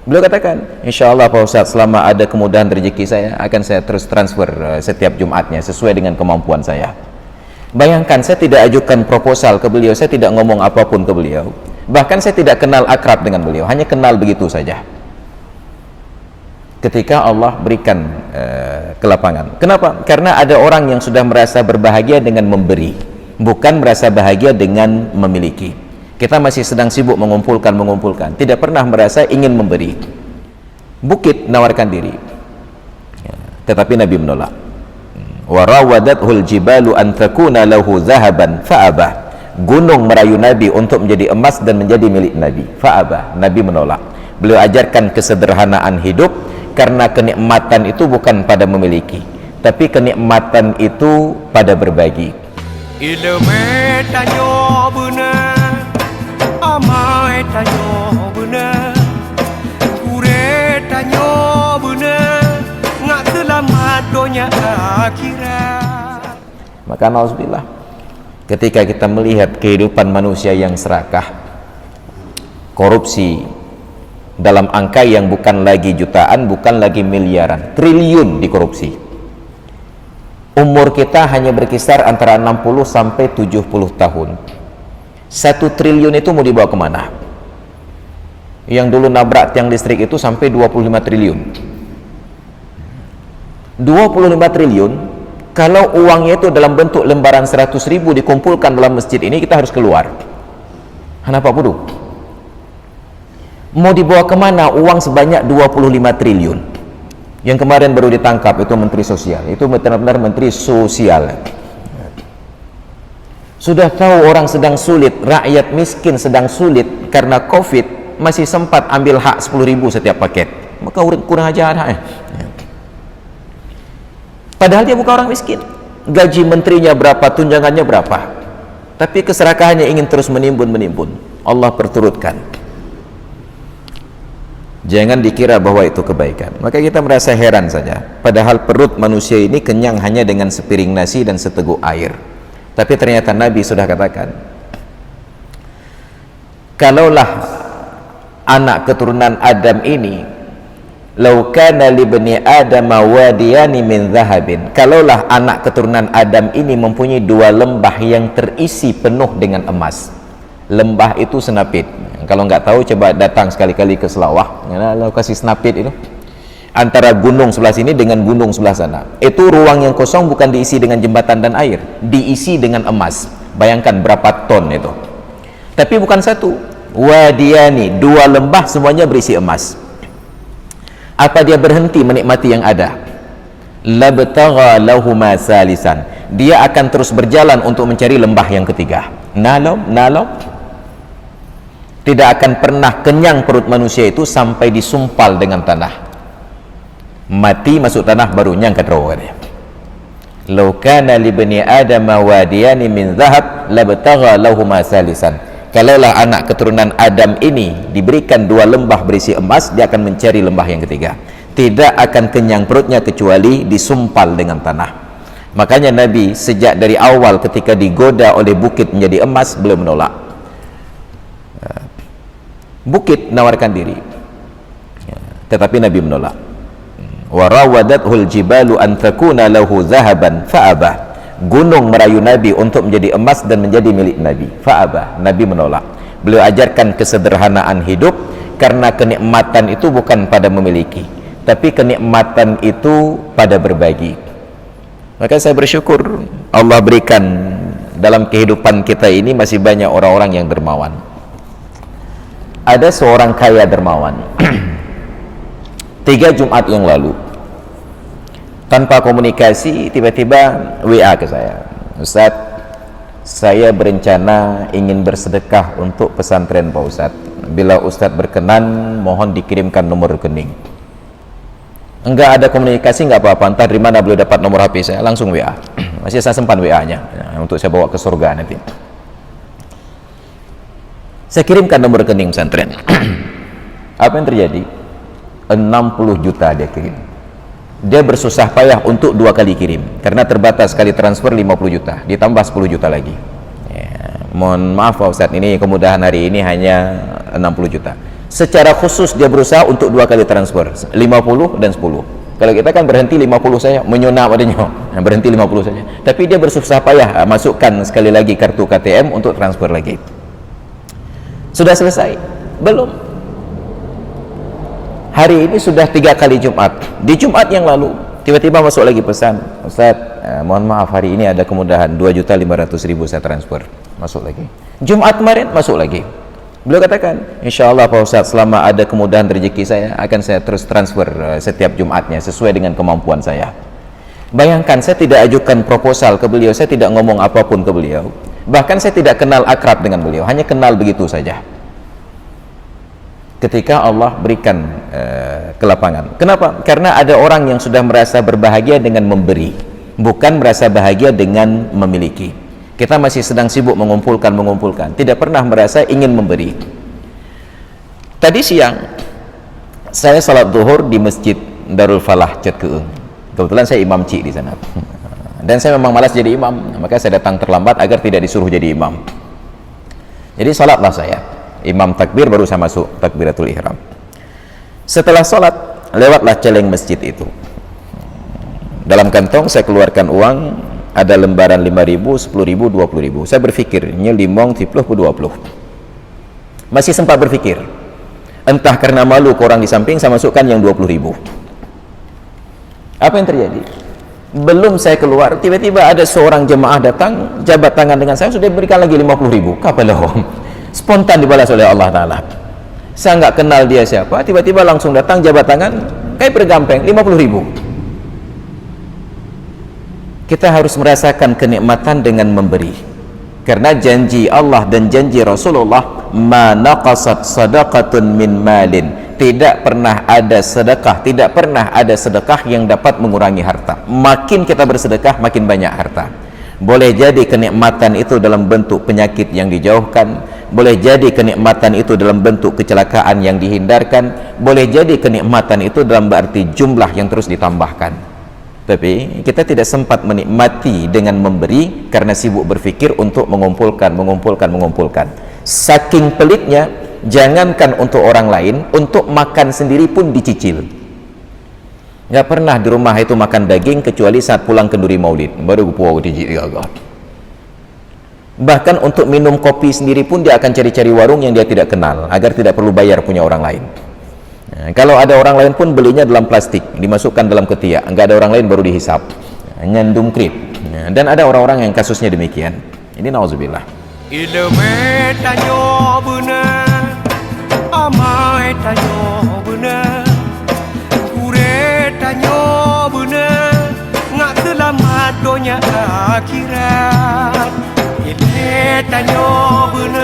Beliau katakan, insya Allah Pak Ustadz, selama ada kemudahan rezeki saya, akan saya terus transfer setiap Jumatnya sesuai dengan kemampuan saya. Bayangkan, saya tidak ajukan proposal ke beliau, saya tidak ngomong apapun ke beliau, bahkan saya tidak kenal akrab dengan beliau, hanya kenal begitu saja. Ketika Allah berikan kelapangan. Kenapa? Karena ada orang yang sudah merasa berbahagia dengan memberi, bukan merasa bahagia dengan memiliki. Kita masih sedang sibuk mengumpulkan, tidak pernah merasa ingin memberi. Bukit nawarkan diri, tetapi Nabi menolak. Wa rawadathul jibalu an takuna lahu zahaban fa'abah. Gunung merayu Nabi untuk menjadi emas dan menjadi milik Nabi, fa'abah. Nabi menolak. Beliau ajarkan kesederhanaan hidup, karena kenikmatan itu bukan pada memiliki, tapi kenikmatan itu pada berbagi. Ilmu tanyo benar, amai tanyo benar, kure tanyo benar, ngak selamat dunia akhirat. Maka nauzubillah, ketika kita melihat kehidupan manusia yang serakah, korupsi dalam angka yang bukan lagi jutaan, bukan lagi miliaran, triliun dikorupsi. Umur kita hanya berkisar antara 60 sampai 70 tahun. 1 triliun itu mau dibawa kemana? Yang dulu nabrak tiang listrik itu sampai 25 triliun. 25 triliun, kalau uangnya itu dalam bentuk lembaran 100.000 dikumpulkan dalam masjid ini, kita harus keluar. Kenapa bodoh? Mau dibawa kemana uang sebanyak 25 triliun? Yang kemarin baru ditangkap itu Menteri Sosial, itu benar-benar Menteri Sosial. Sudah tahu orang sedang sulit, rakyat miskin sedang sulit karena COVID, masih sempat ambil hak 10.000 setiap paket. Maka kurang ajar haknya. Padahal dia bukan orang miskin, gaji menterinya berapa, tunjangannya berapa, tapi keserakahannya ingin terus menimbun. Allah perturutkan. Jangan dikira bahwa itu kebaikan. Maka kita merasa heran saja, padahal perut manusia ini kenyang hanya dengan sepiring nasi dan seteguk air. Tapi ternyata Nabi sudah katakan, kalaulah anak keturunan Adam ini, lau kana li bani Adam wadiyani min zahabin, kalaulah anak keturunan Adam ini mempunyai 2 lembah yang terisi penuh dengan emas. Lembah itu senapit. Kalau nggak tahu, coba datang sekali-kali ke Selawah, lokasi senapit itu antara gunung sebelah sini dengan gunung sebelah sana. Itu ruang yang kosong bukan diisi dengan jembatan dan air, diisi dengan emas. Bayangkan berapa ton itu. Tapi bukan satu, wadiyani, 2 lembah semuanya berisi emas. Apa dia berhenti menikmati yang ada? Labtagha lahuma salisan. Dia akan terus berjalan untuk mencari lembah yang ketiga. Nalom. Tidak akan pernah kenyang perut manusia itu sampai disumpal dengan tanah. Mati masuk tanah baru nyang kadro katanya. Law kana li bani Adam wadiyani min dhahab labtagha lahuma salisan. Kalaulah anak keturunan Adam ini diberikan 2 lembah berisi emas, dia akan mencari lembah yang ketiga. Tidak akan kenyang perutnya kecuali disumpal dengan tanah. Makanya Nabi sejak dari awal ketika digoda oleh bukit menjadi emas, beliau menolak. Bukit nawarkan diri, tetapi Nabi menolak. Wa rawadathul jibalu an takuna lahu zahaban fa'abah. Gunung merayu Nabi untuk menjadi emas dan menjadi milik Nabi, fa'abah. Nabi menolak. Beliau ajarkan kesederhanaan hidup, karena kenikmatan itu bukan pada memiliki, tapi kenikmatan itu pada berbagi. Maka saya bersyukur Allah berikan dalam kehidupan kita ini masih banyak orang-orang yang dermawan. Ada seorang kaya dermawan 3 Jumat yang lalu, tanpa komunikasi, tiba-tiba WA ke saya, Ustaz, saya berencana ingin bersedekah untuk pesantren Pak Ustaz. Bila Ustaz berkenan, mohon dikirimkan nomor rekening. Enggak ada komunikasi, enggak apa-apa. Entah dari mana beliau dapat nomor HP saya, langsung WA. Masih saya simpan WA-nya untuk saya bawa ke surga nanti. Saya kirimkan nomor rekening pesantren. Apa yang terjadi? 60 juta dia kirim. Dia bersusah payah untuk 2 kali kirim, karena terbatas sekali transfer 50 juta, ditambah 10 juta lagi. Mohon maaf Pak Ustadz, ini kemudahan hari ini hanya 60 juta. secara khusus dia berusaha untuk 2 kali transfer, 50 dan 10. Kalau kita kan berhenti 50 saja, menyona padanya, berhenti 50 saja. Tapi dia bersusah payah masukkan sekali lagi kartu KTM untuk transfer lagi. Sudah selesai? Belum. Hari ini sudah 3 kali Jumat. Di Jumat yang lalu tiba-tiba masuk lagi pesan, Ustaz, mohon maaf hari ini ada kemudahan 2.500.000 saya transfer. Masuk lagi. Jumat kemarin masuk lagi. Beliau katakan, insya Allah Pak Ustaz, selama ada kemudahan rezeki saya, akan saya terus transfer setiap Jumatnya sesuai dengan kemampuan saya. Bayangkan, saya tidak ajukan proposal ke beliau, saya tidak ngomong apapun ke beliau, bahkan saya tidak kenal akrab dengan beliau, hanya kenal begitu saja. Ketika Allah berikan kelapangan. Kenapa? Karena ada orang yang sudah merasa berbahagia dengan memberi, bukan merasa bahagia dengan memiliki. Kita masih sedang sibuk mengumpulkan, tidak pernah merasa ingin memberi. Tadi siang saya salat zuhur di Masjid Darul Falah Cet Keung. Kebetulan saya imam cik di sana. Dan saya memang malas jadi imam, maka saya datang terlambat agar tidak disuruh jadi imam. Jadi salatlah saya. Imam takbir baru saya masuk takbiratul ihram. Setelah salat, lewatlah celeng masjid itu. Dalam kantong saya keluarkan uang, ada lembaran 5.000, 10.000, 20.000. Saya berpikir, nyelimong 10 ke 20. Masih sempat berpikir. Entah karena malu ke orang di samping, saya masukkan yang 20.000. Apa yang terjadi? Belum saya keluar, tiba-tiba ada seorang jemaah datang, jabat tangan dengan saya, sudah berikan lagi 50.000. Kapalahum. Spontan dibalas oleh Allah Ta'ala. Saya nggak kenal dia siapa, tiba-tiba langsung datang, jabat tangan, kayak bergampeng, 50.000. Kita harus merasakan kenikmatan dengan memberi, karena janji Allah dan janji Rasulullah, ma naqasat sadaqatun min malin, tidak pernah ada sedekah yang dapat mengurangi harta. Makin kita bersedekah, makin banyak harta. Boleh jadi kenikmatan itu dalam bentuk penyakit yang dijauhkan, boleh jadi kenikmatan itu dalam bentuk kecelakaan yang dihindarkan, boleh jadi kenikmatan itu dalam berarti jumlah yang terus ditambahkan. Tapi kita tidak sempat menikmati dengan memberi karena sibuk berpikir untuk mengumpulkan. Saking pelitnya, jangankan untuk orang lain, untuk makan sendiri pun dicicil. Nggak pernah di rumah itu makan daging kecuali saat pulang kenduri maulid, baru puau dicicil. Bahkan untuk minum kopi sendiri pun dia akan cari-cari warung yang dia tidak kenal agar tidak perlu bayar punya orang lain. Kalau ada orang lain pun belinya dalam plastik, dimasukkan dalam ketiak, nggak ada orang lain baru dihisap, nyandung krip. Dan ada orang-orang yang kasusnya demikian. Ini nauzubillah. Ilmu tanyo benar, amai tanyo benar, kure tanyo benar, ngak selamat dunia akhirat. Ilmu tanyo benar.